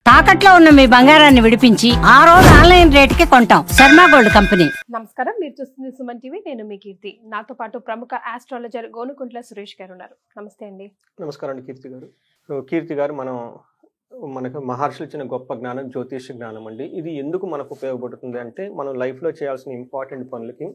తాకట్లో ఉన్న మీ బంగారాన్ని విడిపించి ఆ రోజు ఆన్లైన్ రేటుకి కొంటాం. Sharma gold company. నమస్కారం, మీరు చూస్తుంది సుమన్ టీవీ. నేను మీ కీర్తి. నాతో పాటు ప్రముఖ ఆస్ట్రాలజర్ గోనుకుంట్ల సురేష్ గారు ఉన్నారు. నమస్తే అండి. నమస్కారం అండి కీర్తి గారు. కీర్తి గారు, మనకు మహర్షులు ఇచ్చిన గొప్ప జ్ఞానం జ్యోతిష జ్ఞానం అండి. ఇది ఎందుకు మనకు ఉపయోగపడుతుంది అంటే, మనం లైఫ్లో చేయాల్సిన ఇంపార్టెంట్ పనులకి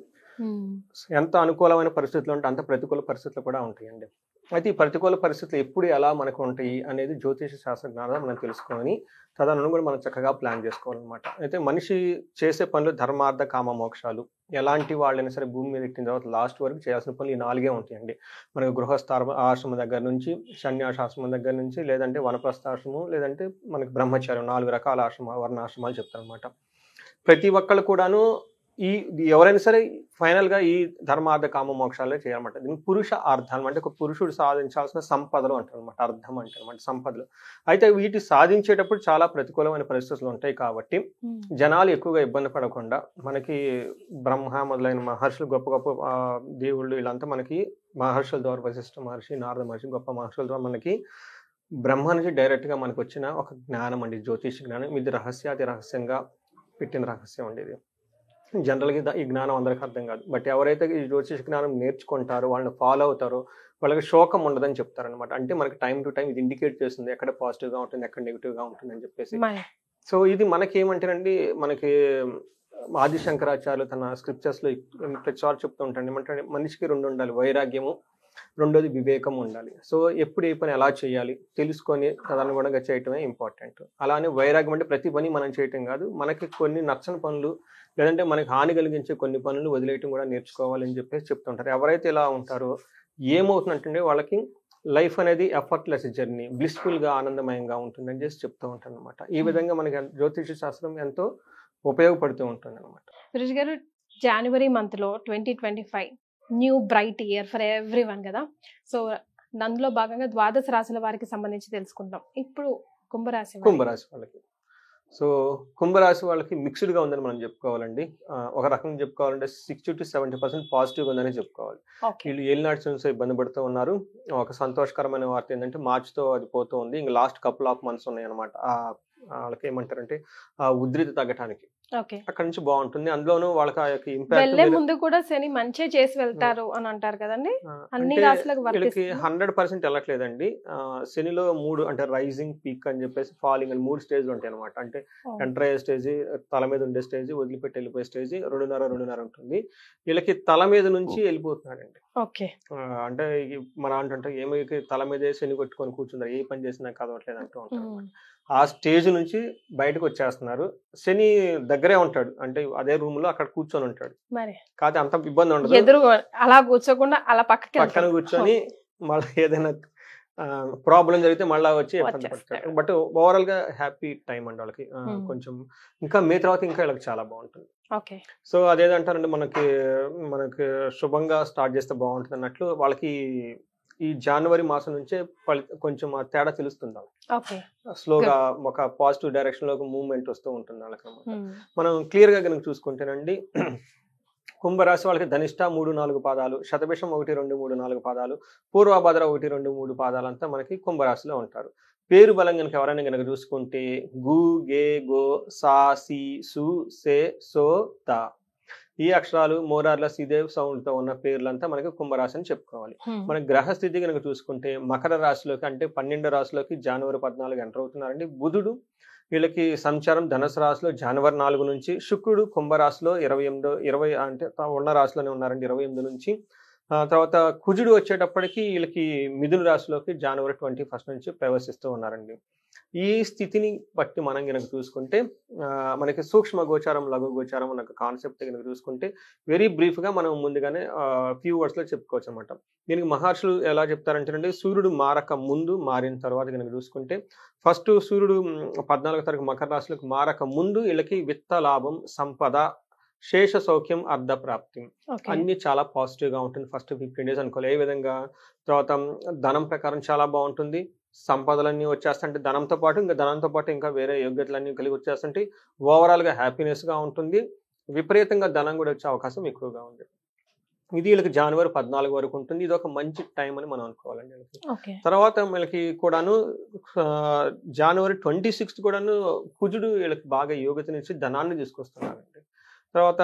ఎంత అనుకూలమైన పరిస్థితులు ఉంటే అంత ప్రతికూల పరిస్థితులు కూడా ఉంటాయండి. అయితే ఈ ప్రతికూల పరిస్థితులు ఎప్పుడు ఎలా మనకు ఉంటాయి అనేది జ్యోతిష శాస్త్ర జ్ఞానం మనం తెలుసుకొని తదనుగుణంగా మనం చక్కగా ప్లాన్ చేసుకోవాలన్నమాట. అయితే మనిషి చేసే పనులు ధర్మార్థ కామ మోక్షాలు ఎలాంటి వాళ్ళైనా సరే భూమి మీద ఎక్కిన తర్వాత లాస్ట్ వరకు చేయాల్సిన పనులు ఈ 4 ఉంటాయండి. మనకు గృహస్థ ఆశ్రమం దగ్గర నుంచి, సన్యాసాశ్రమం దగ్గర నుంచి, లేదంటే వనప్రస్థాశ్రమం, లేదంటే మనకి బ్రహ్మచార్యం, 4 రకాల వర్ణాశ్రమాలు చెప్తారనమాట. ప్రతి ఒక్కళ్ళు కూడాను ఎవరైనా సరే ఫైనల్గా ఈ ధర్మార్థ కామ మోక్షాలే చేయాలన్నమాట. దీనికి పురుష అర్థం అంటే ఒక పురుషుడు సాధించాల్సిన సంపదలు అంటారు అనమాట. అర్థం అంటే అనమాట సంపదలు. అయితే వీటి సాధించేటప్పుడు చాలా ప్రతికూలమైన పరిస్థితులు ఉంటాయి కాబట్టి జనాలు ఎక్కువగా ఇబ్బంది పడకుండా మనకి బ్రహ్మ మొదలైన మహర్షులు, గొప్ప గొప్ప దేవుళ్ళు, వీళ్ళంతా మనకి మహర్షుల ద్వారా, వశిష్ఠ మహర్షి, నారద మహర్షి, గొప్ప మహర్షుల ద్వారా మనకి బ్రహ్మ నుంచి డైరెక్ట్గా మనకు వచ్చిన ఒక జ్ఞానం అండి, జ్యోతిష జ్ఞానం. ఇది రహస్యాతి రహస్యంగా పెట్టిన రహస్యం అండి. ఇది జనరల్గా ఈ జ్ఞానం అందరికీ అర్థం కాదు. బట్ ఎవరైతే ఈ జ్యోతిష జ్ఞానం నేర్చుకుంటారో, వాళ్ళని ఫాలో అవుతారో, వాళ్ళకి శోకం ఉండదని చెప్తారనమాట. అంటే మనకి టైం టు టైం ఇది ఇండికేట్ చేస్తుంది ఎక్కడ పాజిటివ్గా ఉంటుంది, ఎక్కడ నెగిటివ్గా ఉంటుంది అని చెప్పేసి. సో ఇది మనకి ఏమంటారండి, మనకి ఆది శంకరాచార్యులు తన స్క్రిప్చర్స్లో ప్రతిసారి చెప్తూ ఉంటాడు. ఏమంటే మనిషికి 2 ఉండాలి, వైరాగ్యము, రెండోది వివేకం ఉండాలి. సో ఎప్పుడు ఏ పని ఎలా చేయాలి తెలుసుకొని తదనుగుణంగా చేయటమే ఇంపార్టెంట్. అలానే వైరాగ్యం అంటే ప్రతి పని మనం చేయటం కాదు, మనకి కొన్ని నచ్చని పనులు లేదంటే మనకి హాని కలిగించే కొన్ని పనులు వదిలేయటం కూడా నేర్చుకోవాలని చెప్పేసి చెప్తుంటారు. ఎవరైతే ఇలా ఉంటారో ఏమవుతుందంటే వాళ్ళకి లైఫ్ అనేది ఎఫర్ట్లెస్ జర్నీ, బ్లిస్ఫుల్గా ఆనందమయంగా ఉంటుందని చేసి చెప్తూ ఉంటాను అనమాట. ఈ విధంగా మనకి జ్యోతిష శాస్త్రం ఎంతో ఉపయోగపడుతూ ఉంటుంది అనమాట. సురేష్ గారు, జనవరి మంత్లో 2025 new bright year for every one కదా. సో అందులో భాగంగా ద్వాదశ రాశుల వారికి సంబంధించి తెలుసుకుంటాం. ఇప్పుడు కుంభరాశి వాళ్ళకి సో కుంభరాశి వాళ్ళకి మిక్స్డ్గా ఉందని మనం చెప్పుకోవాలండి. ఒక రకంగా చెప్పుకోవాలంటే 60 to 70% పాజిటివ్గా ఉందని చెప్పుకోవాలి. వీళ్ళు ఏలినాటి నుంచి ఇబ్బంది పడుతూ ఉన్నారు. ఒక సంతోషకరమైన వార్త ఏంటంటే మార్చితో అది పోతూ ఉంది. ఇంకా లాస్ట్ కపుల్ ఆఫ్ మంత్స్ ఉన్నాయి అనమాట. వాళ్ళకి ఏమంటారంటే ఆ ఉధృతి తగ్గటానికి అక్కడ నుంచి బాగుంటుంది. అందులోనూ వాళ్ళకి ఆ యొక్క ఇంపాక్ట్ ముందు కూడా శని మంచి చేసి వెళ్తారు అని అంటారు కదండి. అన్ని రాశులకు 100% వెళ్ళట్లేదండి. శనిలో 3 అంటే రైజింగ్, పీక్ అని చెప్పేసి ఫాలింగ్ అని 3 స్టేజ్లు ఉంటాయి అనమాట. అంటే ఎంటర్ అయ్యే స్టేజ్, తల మీద ఉండే స్టేజ్, వదిలిపెట్టి వెళ్ళిపోయే స్టేజ్ 2.5 ఉంటుంది. వీళ్ళకి తల మీద నుంచి వెళ్ళిపోతున్నాడండి. అంటే మన అంటే ఏమో తల మీదే శని కొట్టుకొని కూర్చున్నారు, ఏ పని చేసినా కదవట్లేదు అంటూ ఉంటారు. ఆ స్టేజ్ నుంచి బయటకు వచ్చేస్తున్నారు. శని దగ్గరే ఉంటాడు, అంటే అదే రూమ్ లో అక్కడ కూర్చొని ఉంటాడు. కాదు అంత ఇబ్బంది ఉండదు, అలా కూర్చోకుండా అలా పక్కన కూర్చొని మళ్ళీ ఏదైనా ప్రాబ్లం జరిగితే మళ్ళీ వచ్చి ఇబ్బంది పడతాడు. బట్ ఓవరాల్ గా హ్యాపీ టైం అండి వాళ్ళకి. కొంచెం ఇంకా మే తర్వాత ఇంకా వీళ్ళకి చాలా బాగుంటుంది. సో అదేదంటారంటే మనకి శుభంగా స్టార్ట్ చేస్తే బాగుంటుంది అన్నట్లు వాళ్ళకి ఈ జనవరి మాసం నుంచే కొంచెం తేడా తెలుస్తుంది. స్లోగా ఒక పాజిటివ్ డైరెక్షన్ లో మూవ్మెంట్ వస్తూ ఉంటుంది వాళ్ళకి. మనం క్లియర్ గా కనుక చూసుకుంటేనండి, కుంభరాశి వాళ్ళకి ధనిష్ట 3-4 పాదాలు, శతభిషం 1-2-3-4 పాదాలు, పూర్వభద్ర 1-2-3 పాదాలు అంతా మనకి కుంభరాశిలో ఉంటారు. పేరు బలం కనుక ఎవరైనా కనుక చూసుకుంటే గు, గే, గో, సా, సి, సు, సే, సో, త, ఈ అక్షరాలు మోరార్ల సిదేవ్ సౌండ్ తో ఉన్న పేర్లంతా మనకి కుంభరాశి అని చెప్పుకోవాలి. మన గ్రహస్థితి కనుక చూసుకుంటే మకర రాశిలోకి అంటే 12 రాశిలోకి జనవరి 14 ఎంటర్ అవుతున్నారండి. బుధుడు వీళ్ళకి సంచారం ధనుసు రాశిలో జనవరి 4 నుంచి, శుక్రుడు కుంభరాశిలో 20 అంటే ఉన్న రాశిలోనే ఉన్నారండి 28 నుంచి. తర్వాత కుజుడు వచ్చేటప్పటికి వీళ్ళకి మిథున రాశిలోకి జనవరి 21 నుంచి ప్రవేశిస్తూ ఉన్నారండి. ఈ స్థితిని బట్టి మనం కనుక చూసుకుంటే మనకి సూక్ష్మ గోచారం, లఘు గోచారం అన్న కాన్సెప్ట్ కనుక చూసుకుంటే వెరీ బ్రీఫ్గా మనం ముందుగానే ఫ్యూ వర్డ్స్లో చెప్పుకోవచ్చు అనమాట. దీనికి మహర్షులు ఎలా చెప్తారంటే, సూర్యుడు మారక ముందు, మారిన తర్వాత కనుక చూసుకుంటే ఫస్ట్ సూర్యుడు 14వ తారీఖు మకర రాశిలోకి మారక ముందు వీళ్ళకి విత్త లాభం, సంపద, శేష సౌఖ్యం, అర్ధ ప్రాప్తి అన్ని చాలా పాజిటివ్ గా ఉంటుంది. ఫస్ట్ 15 days అనుకోవాలి. ఏ విధంగా తర్వాత ధనం ప్రకారం చాలా బాగుంటుంది, సంపదలన్నీ వచ్చేస్తుంటే ధనంతో పాటు ఇంకా వేరే యోగ్యతలన్నీ కలిగి వచ్చేస్తుంటే ఓవరాల్ గా హ్యాపీనెస్ గా ఉంటుంది. విపరీతంగా ధనం కూడా వచ్చే అవకాశం ఎక్కువగా ఉంది. ఇది వీళ్ళకి జనవరి 14 వరకు ఉంటుంది. ఇది ఒక మంచి టైం అని మనం అనుకోవాలండి వీళ్ళకి. ఓకే. తర్వాత వీళ్ళకి కూడాను జనవరి 26 కూడాను కుజుడు వీళ్ళకి బాగా యోగ్యతనిచ్చి ధనాన్ని తీసుకొస్తున్నారండి. తర్వాత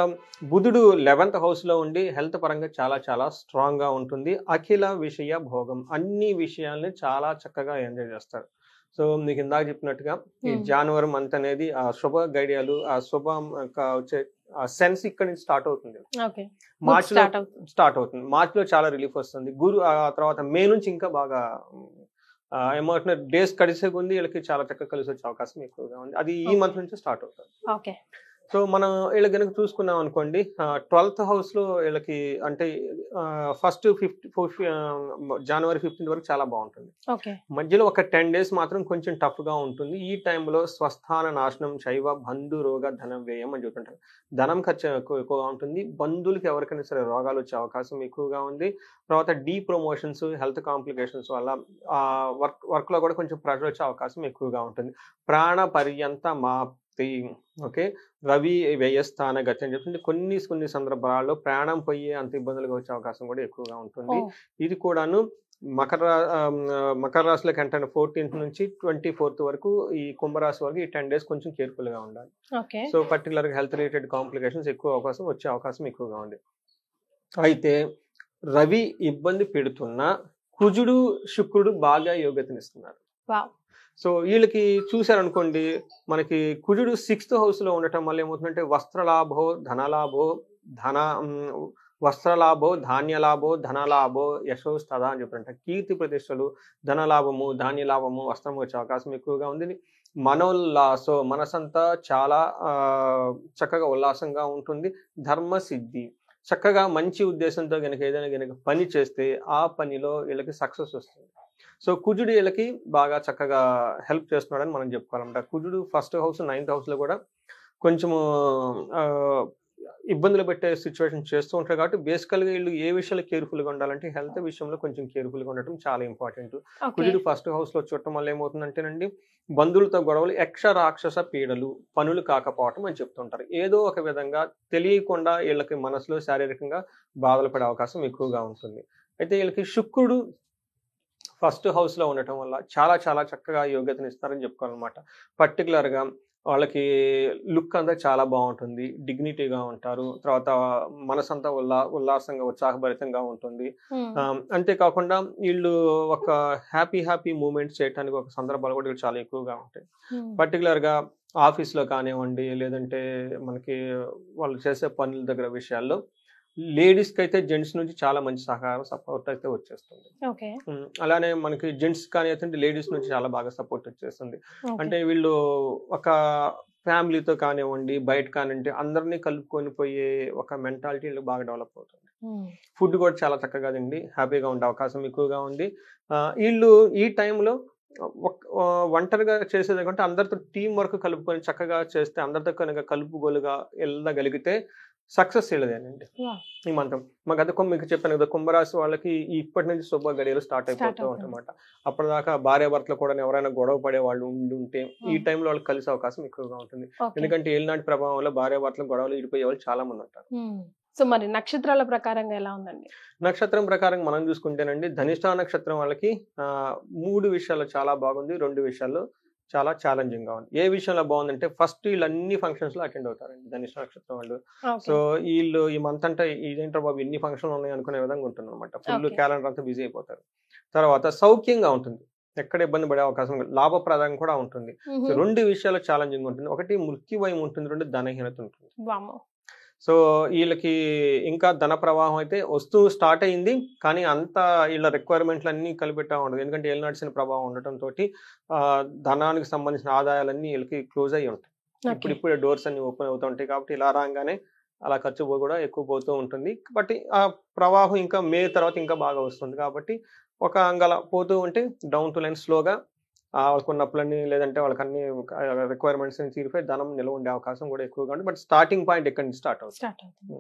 బుధుడు 11th హౌస్లో ఉండి హెల్త్ పరంగా చాలా చాలా స్ట్రాంగ్గా ఉంటుంది. అఖిల విషయ భోగం, అన్ని విషయాల్ని చాలా చక్కగా ఎంజాయ్ చేస్తారు. సో మీకు ఇందాక చెప్పినట్టుగా ఈ జనవరి మంత్ అనేది ఆ శుభ గడియలు, ఆ శుభం వచ్చే సెన్స్ ఇక్కడ నుంచి స్టార్ట్ అవుతుంది. మార్చిలో స్టార్ట్ అవుతుంది. మార్చిలో చాలా రిలీఫ్ వస్తుంది. ఆ తర్వాత మే నుంచి ఇంకా బాగా ఏమంటున్న డేస్ కలిసే ఉంది వీళ్ళకి చాలా చక్కగా కలిసి వచ్చే అవకాశం ఎక్కువగా ఉంది. అది ఈ మంత్ నుంచి స్టార్ట్ అవుతుంది. సో మనం వీళ్ళకి కనుక చూసుకున్నాం అనుకోండి, 12th హౌస్లో వీళ్ళకి అంటే ఫస్ట్ జనవరి 15 వరకు చాలా బాగుంటుంది. మధ్యలో ఒక 10 days మాత్రం కొంచెం టఫ్గా ఉంటుంది. ఈ టైంలో స్వస్థాన నాశనం, శైవ బంధు రోగ ధనం వ్యయం అని చెప్తుంటారు. ధనం ఖర్చు ఎక్కువగా ఉంటుంది. బంధువులకి ఎవరికైనా సరే రోగాలు వచ్చే అవకాశం ఎక్కువగా ఉంది. తర్వాత ప్రమోషన్స్, హెల్త్ కాంప్లికేషన్స్ వల్ల వర్క్లో కూడా కొంచెం ప్రెషర్ వచ్చే అవకాశం ఎక్కువగా ఉంటుంది. ప్రాణ పర్యంత ఓకే, రవి వ్యయస్థాన గతి అని చెప్తుంది. కొన్ని సందర్భాల్లో ప్రాణం పోయే అంత ఇబ్బందులుగా వచ్చే అవకాశం కూడా ఎక్కువగా ఉంటుంది. ఇది కూడాను మకర రాశిలోకి అంటే 14th నుంచి 24th వరకు ఈ కుంభరాశి వరకు ఈ 10 days కొంచెం కేర్ఫుల్ గా ఉండాలి. So particular health related complications ఎక్కువ వచ్చే అవకాశం ఎక్కువగా ఉంది. అయితే రవి ఇబ్బంది పెడుతున్నా కుజుడు శుక్రుడు బాగా యోగ్యతనిస్తున్నారు. సో వీళ్ళకి చూసారనుకోండి, మనకి కుజుడు 6th హౌస్లో ఉండటం వల్ల ఏమవుతుందంటే వస్త్రలాభో ధాన్యలాభో ధనలాభో యశోస్తద అని చెప్పారంట. కీర్తి ప్రతిష్టలు, ధనలాభము, ధాన్యలాభము, వస్త్రం వచ్చే అవకాశం ఎక్కువగా ఉంది. మనోల్లాసో, మనసంతా చాలా చక్కగా ఉల్లాసంగా ఉంటుంది. ధర్మసిద్ధి, చక్కగా మంచి ఉద్దేశంతో ఏదైనా పని చేస్తే ఆ పనిలో వీళ్ళకి సక్సెస్ వస్తుంది. సో కుజుడు వీళ్ళకి బాగా చక్కగా హెల్ప్ చేస్తున్నాడని మనం చెప్పుకోవాలన్నమాట. కుజుడు 1st హౌస్ 9th హౌస్లో కూడా కొంచెము ఇబ్బందులు పెట్టే సిచ్యువేషన్ చేస్తూ ఉంటారు. కాబట్టి బేసికల్గా వీళ్ళు ఏ విషయాలు కేర్ఫుల్గా ఉండాలంటే హెల్త్ విషయంలో కొంచెం కేర్ఫుల్గా ఉండటం చాలా ఇంపార్టెంట్. కుజుడు 1st హౌస్లో చూడటం వల్ల ఏమవుతుందంటేనండి, బంధువులతో గొడవలు, యక్ష రాక్షస పీడలు, పనులు కాకపోవటం అని చెప్తుంటారు. ఏదో ఒక విధంగా తెలియకుండా వీళ్ళకి మనసులో శారీరకంగా బాధలు పడే అవకాశం ఎక్కువగా ఉంటుంది. అయితే వీళ్ళకి శుక్రుడు 1st హౌస్లో ఉండటం వల్ల చాలా చాలా చక్కగా యోగ్యతను ఇస్తారని చెప్పుకోవాలన్నమాట. పర్టికులర్గా వాళ్ళకి లుక్ అంతా చాలా బాగుంటుంది, డిగ్నిటీగా ఉంటారు. తర్వాత మనసంతా ఉల్లాసంగా ఉత్సాహభరితంగా ఉంటుంది. అంతేకాకుండా వీళ్ళు ఒక హ్యాపీ మూమెంట్స్ చేయడానికి ఒక సందర్భాలు కూడా చాలా ఎక్కువగా ఉంటాయి. పర్టికులర్గా ఆఫీస్లో కానివ్వండి, లేదంటే మనకి వాళ్ళు చేసే పనుల దగ్గర విషయాల్లో లేడీస్కి అయితే జెంట్స్ నుంచి చాలా మంచి సహకారం, సపోర్ట్ అయితే వచ్చేస్తుంది. అలానే మనకి జెంట్స్ కానీ అయితే లేడీస్ నుంచి చాలా బాగా సపోర్ట్ వచ్చేస్తుంది. అంటే వీళ్ళు ఒక ఫ్యామిలీతో కానివ్వండి, బయట కానివ్వండి, అందరినీ కలుపుకొని పోయే ఒక మెంటాలిటీ వీళ్ళు బాగా డెవలప్ అవుతుంది. ఫుడ్ కూడా చాలా చక్కగా తిండి హ్యాపీగా ఉండే అవకాశం ఎక్కువగా ఉంది. వీళ్ళు ఈ టైంలో ఒంటరిగా చేసేది కంటే అందరితో టీం వర్క్ కలుపుకొని చక్కగా చేస్తే, అందరితో కనుక కలుపుగోలుగా వెళ్ళగలిగితే సక్సెస్ వెళ్ళదేనండి ఈ మంత్రం. మాకు అదే మీకు చెప్పాను కదా, కుంభరాశి వాళ్ళకి ఇప్పటి నుంచి శుభ గడియలు స్టార్ట్ అయిపోతూ ఉంటాయన్నమాట. అప్పటిదాకా భార్యాభర్తలు కూడా ఎవరైనా గొడవ పడే వాళ్ళు ఉంటే ఈ టైంలో వాళ్ళకి కలిసే అవకాశం ఎక్కువగా ఉంటుంది. ఎందుకంటే ఏలినాటి ప్రభావంలో భార్యాభర్తలు గొడవలు ఇడిపోయే వాళ్ళు చాలా మంది ఉంటారు. సో మరి నక్షత్రాల ప్రకారంగా ఎలా ఉందండి? నక్షత్రం ప్రకారం మనం చూసుకుంటేనండి, ధనిష్ఠ నక్షత్రం వాళ్ళకి 3 విషయాలు చాలా బాగుంది, 2 విషయాల్లో చాలా ఛాలెంజింగ్ గా ఉంది. ఏ విషయంలో బాగుందంటే ఫస్ట్ వీళ్ళు అన్ని ఫంక్షన్స్ లో అటెండ్ అవుతారండి ధనిష్ఠ నక్షత్రం వాళ్ళు. సో వీళ్ళు ఈ మంత్ అంటే ఇదేంటో బాబు ఎన్ని ఫంక్షన్లు ఉన్నాయి అనుకునే విధంగా ఉంటుంది అనమాట. ఫుల్ క్యాలెండర్ అంతా బిజీ అయిపోతారు. తర్వాత సౌఖ్యంగా ఉంటుంది, ఎక్కడ ఇబ్బంది పడే అవకాశం, లాభప్రదం కూడా ఉంటుంది. 2 విషయాలు ఛాలెంజింగ్ ఉంటుంది. ఒకటి మృత్యుభయం ఉంటుంది, 2 ధనహీనత ఉంటుంది. సో వీళ్ళకి ఇంకా ధన ప్రవాహం అయితే వస్తూ స్టార్ట్ అయింది, కానీ అంత వీళ్ళ రిక్వైర్మెంట్లు అన్ని కలిపెట్టా ఉండదు. ఎందుకంటే వీళ్ళు నడిచిన ప్రభావం ఉండటంతో ధనానికి సంబంధించిన ఆదాయాలన్నీ వీళ్ళకి క్లోజ్ అయ్యి ఉంటాయి. ఇప్పుడే డోర్స్ అన్ని ఓపెన్ అవుతూ ఉంటాయి. కాబట్టి ఇలా రాగానే అలా ఖర్చు కూడా ఎక్కువ పోతూ ఉంటుంది. బట్ ఆ ప్రవాహం ఇంకా మే తర్వాత ఇంకా బాగా వస్తుంది. కాబట్టి ఒక అంగల పోతూ ఉంటే డౌన్ టు లైన్ స్లోగా వాళ్ళకున్న అప్పులన్నీ, లేదంటే వాళ్ళకి అన్ని రిక్వైర్మెంట్స్ తీరిపోయి ధనం నిల్వ ఉండే అవకాశం కూడా ఎక్కువగా ఉంటుంది. బట్ స్టార్టింగ్ పాయింట్ ఎక్కడి నుంచి స్టార్ట్ అవుతుంది.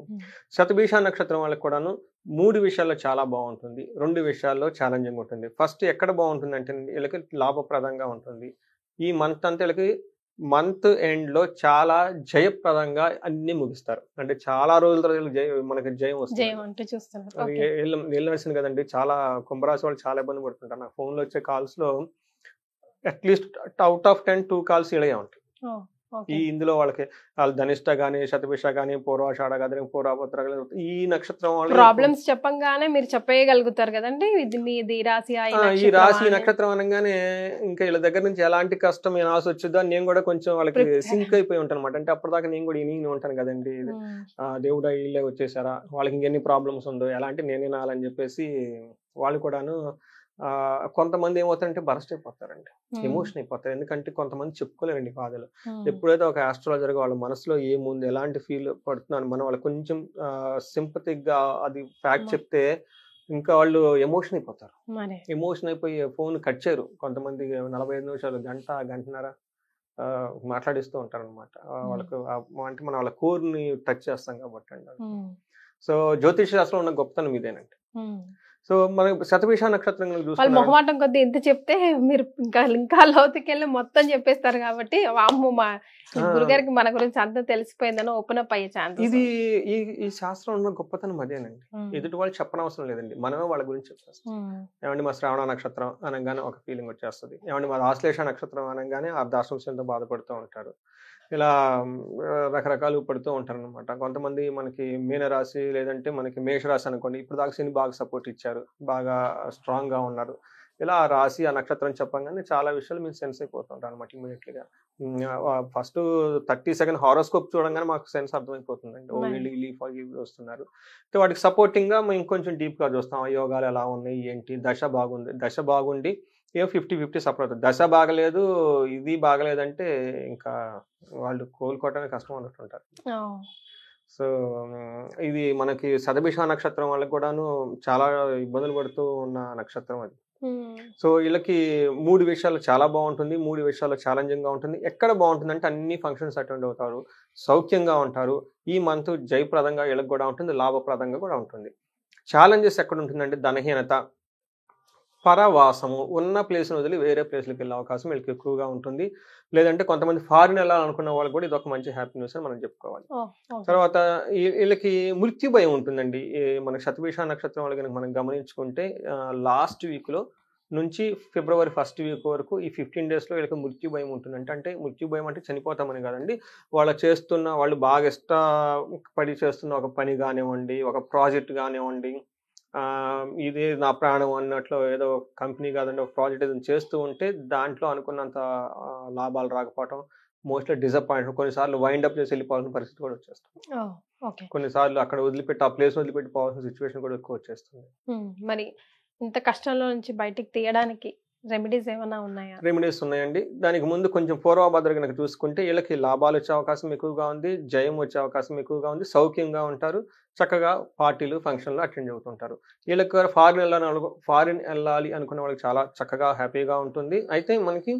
శతభిష నక్షత్రం వాళ్ళకి కూడాను 3 విషయాల్లో చాలా బాగుంటుంది, 2 విషయాల్లో ఛాలెంజింగ్ ఉంటుంది. ఫస్ట్ ఎక్కడ బాగుంటుంది అంటే వీళ్ళకి లాభప్రదంగా ఉంటుంది. ఈ మంత్ అంతా వీళ్ళకి మంత్ ఎండ్ లో చాలా జయప్రదంగా అన్ని ముగిస్తారు. అంటే చాలా రోజుల తర్వాత మనకి జయం వస్తుంది. జయం అంటూ చూస్తున్నారు. అది ఓకే. వెళ్ళవలసింది కదండి. చాలా కుంభరాశి వాళ్ళు చాలా ఇబ్బంది పడుతుంటారు. నాకు ఫోన్లో వచ్చే కాల్స్ లో అట్లీస్ట్ అవుట్ ఆఫ్ 10 2 కాల్స్ ఇలాగే ఉంటాయి. ఓ, ఓకే. ఈ ఇందులో వాళ్ళకి వాళ్ళు ధనిష్ట గానీ, శతభిష గానీ, పూర్వాషాఢ గానీ, పూర్వభద్ర గానీ, ఈ నక్షత్రం వాళ్ళు ప్రాబ్లమ్స్ చెప్పంగానే మీరు చెప్పేయగలుగుతారు కదండి, ఇది మీది రాశి ఈ రాశి ఈ నక్షత్రం అనగానే ఇంకా వీళ్ళ దగ్గర నుంచి ఎలాంటి కష్టం రాసి వచ్చిందో నేను కూడా కొంచెం వాళ్ళకి సింక్ అయిపోయి ఉంటాను అనమాట. అంటే అప్పటిదాకా నేను కూడా ఇని ఉంటాను కదండి. దేవుడా వీళ్ళే వచ్చేసారా, వాళ్ళకి ఇంకెన్ని ప్రాబ్లమ్స్ ఉందో, ఎలాంటి నేనే నాలని చెప్పేసి వాళ్ళు కూడాను కొంతమంది ఏమవుతారంటే బరస్ట్ అయిపోతారండి, ఎమోషన్ అయిపోతారు. ఎందుకంటే కొంతమంది చెప్పుకోలేరండి బాధలు. ఎప్పుడైతే ఒక ఆస్ట్రాలజర్ వాళ్ళ మనసులో ఏముంది, ఎలాంటి ఫీల్ పడుతున్నాను మనం వాళ్ళకి కొంచెం సింపతిక్ గా అది ఫ్యాక్ట్ చెప్తే ఇంకా వాళ్ళు ఎమోషన్ అయిపోతారు. ఎమోషన్ అయిపోయి ఫోన్ కట్ చేయరు. కొంతమంది 45 నిమిషాలు, గంటన్నర మాట్లాడిస్తూ ఉంటారు అనమాట. వాళ్ళకు అంటే మనం వాళ్ళ కోర్ని టచ్ చేస్తాం కాబట్టి అండి. సో జ్యోతిష్ శాస్త్రం ఉన్న గొప్పతనం ఇదేనండి. సో మనం శతభిష నక్షత్రం వాళ్ళు మొహమాటం కొద్ది ఎంత చెప్తే మీరు ఇంకా లోతుకెళ్ళి మొత్తం చెప్పేస్తారు కాబట్టి వామ్మో మా గురుగారికి మన గురించి అంతా తెలిసిపోయిందని ఓపెన్ అప్ అయ్యే ఛాన్స్. ఇది ఈ శాస్త్రం ఉన్న గొప్పతనం అదేనండి. ఎదుటి వాళ్ళు చెప్పనవసరం లేదండి, మనమే వాళ్ళ గురించి చెప్పేస్తాం. ఏమండి మా శ్రావణ నక్షత్రం అనగానే ఒక ఫీలింగ్ వచ్చేస్తుంది. ఏమండి మా ఆశ్లేష నక్షత్రం అనగానే అర్ధాశ్రమంతో బాధపడుతూ ఉంటారు. ఇలా రకరకాలు పడుతూ ఉంటారు అనమాట. కొంతమంది మనకి మీనరాశి లేదంటే మనకి మేషరాశి అనుకోండి, ఇప్పుడు దాకా శని బాగా సపోర్ట్ ఇచ్చారు, బాగా స్ట్రాంగ్ గా ఉన్నారు. ఇలా ఆ రాశి ఆ నక్షత్రం చెప్పగానే చాలా విషయాలు మీరు సెన్స్ అయిపోతుంటారు అనమాట ఇమీడియట్లీగా. ఫస్ట్ 30 సెకండ్ హారోస్కోప్ చూడంగానే మాకు సెన్స్ అర్థమైపోతుందండి. ఓ వీళ్ళు వస్తున్నారు. వాటికి సపోర్టింగ్ గా మేము కొంచెం డీప్ గా చూస్తాం. యోగాలు ఎలా ఉన్నాయి ఏంటి, దశ బాగుండి 50-50 సపోర్ట్ అవుతుంది. దశ బాగలేదు ఇది బాగలేదంటే ఇంకా వాళ్ళు కోలుకోవటానికి కష్టం అన్నట్టుంటారు. సో ఇది మనకి శతభిష నక్షత్రం వాళ్ళకి కూడాను చాలా ఇబ్బందులు పడుతూ ఉన్న నక్షత్రం అది. సో వీళ్ళకి 3 విషయాలు చాలా బాగుంటుంది, 3 విషయాలు ఛాలెంజింగ్ గా ఉంటుంది. ఎక్కడ బాగుంటుంది అంటే అన్ని ఫంక్షన్స్ అటెండ్ అవుతారు, సౌఖ్యంగా ఉంటారు. ఈ మంత్ జయప్రదంగా వీళ్ళకి కూడా ఉంటుంది, లాభప్రదంగా కూడా ఉంటుంది. ఛాలెంజెస్ ఎక్కడ ఉంటుందంటే ధనహీనత, పరవాసము, ఉన్న ప్లేస్ని వదిలి వేరే ప్లేస్లకు వెళ్ళే అవకాశం వీళ్ళకి ఎక్కువగా ఉంటుంది. లేదంటే కొంతమంది ఫారిన్ వెళ్ళాలనుకున్న వాళ్ళు కూడా ఇది ఒక మంచి హ్యాపీ న్యూస్ అని మనం చెప్పుకోవాలి. తర్వాత వీళ్ళకి మృత్యు భయం ఉంటుందండి. మన శతభిష నక్షత్రం వాళ్ళకి కనుక మనం గమనించుకుంటే లాస్ట్ వీక్లో నుంచి ఫిబ్రవరి 1st వీక్ వరకు ఈ 15 daysలో వీళ్ళకి మృత్యు భయం ఉంటుంది. అంటే మృత్యు భయం అంటే చనిపోతామని కాదండి, వాళ్ళు బాగా ఇష్టపడి చేస్తున్న ఒక పని కానివ్వండి, ఒక ప్రాజెక్ట్ కానివ్వండి, ఇదే నా ప్రాణం అన్నట్లు ఏదో కంపెనీ కాదండి ఒక ప్రాజెక్ట్ ఏదైనా చేస్తూ ఉంటే దాంట్లో అనుకున్నంత లాభాలు రాకపోవటం, మోస్ట్లీ డిసప్పాయింట్, కొన్నిసార్లు వైండ్ అప్ చేసి వెళ్ళిపోవాల్సిన పరిస్థితి కూడా వచ్చేస్తుంది. కొన్నిసార్లు అక్కడ వదిలిపెట్టి ఆ ప్లేస్ వదిలిపెట్టి పోవాల్సిన సిచ్యువేషన్ కూడా ఎక్కువ వచ్చేస్తుంది. మరి ఇంత కష్టంలో నుంచి బయటికి తీయడానికి రెమెడీస్ ఏమైనా ఉన్నాయా? రెమెడీస్ ఉన్నాయండి. దానికి ముందు కొంచెం పూర్వభద్ర కనుక చూసుకుంటే వీళ్ళకి లాభాలు వచ్చే అవకాశం ఎక్కువగా ఉంది, జయం వచ్చే అవకాశం ఎక్కువగా ఉంది, సౌఖ్యంగా ఉంటారు, చక్కగా పార్టీలు ఫంక్షన్లు అటెండ్ అవుతుంటారు. వీళ్ళకి ఫారిన్ వెళ్ళాలి అనుకున్న వాళ్ళకి చాలా చక్కగా హ్యాపీగా ఉంటుంది. అయితే మనకి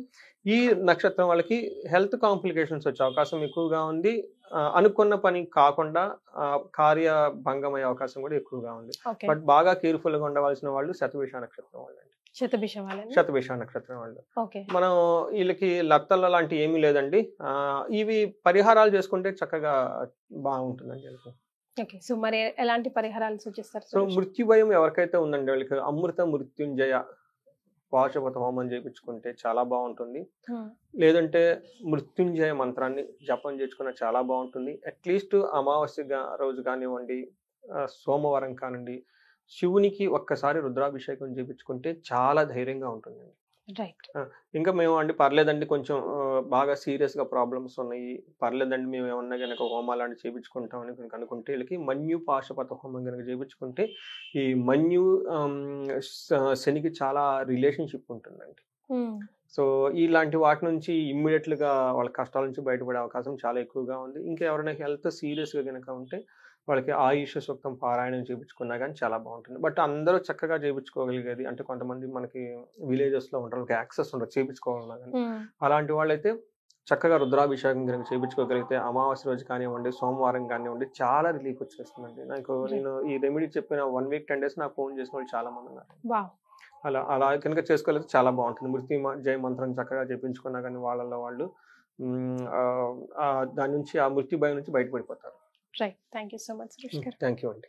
ఈ నక్షత్రం వాళ్ళకి హెల్త్ కాంప్లికేషన్స్ వచ్చే అవకాశం ఎక్కువగా ఉంది. అనుకున్న పని కాకుండా కార్యభంగం అయ్యే అవకాశం కూడా ఎక్కువగా ఉంది. బట్ బాగా కేర్ఫుల్ గా ఉండవలసిన వాళ్ళు శతభిష నక్షత్రం వాళ్ళు. శతభిష నక్షత్రం వాళ్ళు మనం వీళ్ళకి లత్తల లాంటి ఏమీ లేదండి. ఇవి పరిహారాలు చేసుకుంటే చక్కగా బాగుంటుందండి. సో మరి ఎలాంటి పరిహారాలు సూచిస్తారు? సో మృత్యు భయం ఎవరికైతే ఉందండి వాళ్ళకి అమృత మృత్యుంజయ పాశుపత హోమం చేయించుకుంటే చాలా బాగుంటుంది. లేదంటే మృత్యుంజయ మంత్రాన్ని జపం చేసుకున్న చాలా బాగుంటుంది. అట్లీస్ట్ అమావాస్య రోజు కానివ్వండి, సోమవారం కానివ్వండి, శివునికి ఒక్కసారి రుద్రాభిషేకం చేయించుకుంటే చాలా ధైర్యంగా ఉంటుందండి. ఇంకా మేము పర్లేదండి కొంచెం బాగా సీరియస్ గా ప్రాబ్లమ్స్ ఉన్నాయి, పర్లేదండి మేము ఏమన్నా కనుక హోమాలు లాంటి చేయించుకుంటాం అని కనుక అనుకుంటే వీళ్ళకి మన్యు పాశుపత హోమం కనుక చేయించుకుంటే ఈ మన్యు శనికి చాలా రిలేషన్షిప్ ఉంటుందండి. సో ఇలాంటి వాటి నుంచి ఇమ్మీడియట్ గా వాళ్ళ కష్టాల నుంచి బయటపడే అవకాశం చాలా ఎక్కువగా ఉంది. ఇంకా ఎవరైనా హెల్త్ సీరియస్ గా కనుక ఉంటే వాళ్ళకి ఆయుష సూక్తం పారాయణం చేయించుకున్నా కానీ చాలా బాగుంటుంది. బట్ అందరూ చక్కగా చేయించుకోగలిగేది అంటే కొంతమంది మనకి విలేజెస్ లో ఉంటారు, యాక్సెస్ ఉండదు చేయించుకోవాలన్నా కానీ, అలాంటి వాళ్ళైతే చక్కగా రుద్రాభిషేకం కనుక చేయించుకోగలిగితే అమావాస్య రోజు కానివ్వండి, సోమవారం కానివ్వండి చాలా రిలీఫ్ వచ్చేస్తుందండి. నేను ఈ రెమెడీ చెప్పిన 1 week 10 days నాకు ఫోన్ చేసిన వాళ్ళు చాలా మంది ఉన్నారు. అలా కనుక చేసుకోగలిగితే చాలా బాగుంటుంది. మృత్యు జయ మంత్రం చక్కగా చేయించుకున్నా కానీ వాళ్ళలో వాళ్ళు దాని నుంచి ఆ మృత్యు భయం నుంచి బయటపడిపోతారు. Right. Thank you so much Suresh గారు. థ్యాంక్ యూ అండి.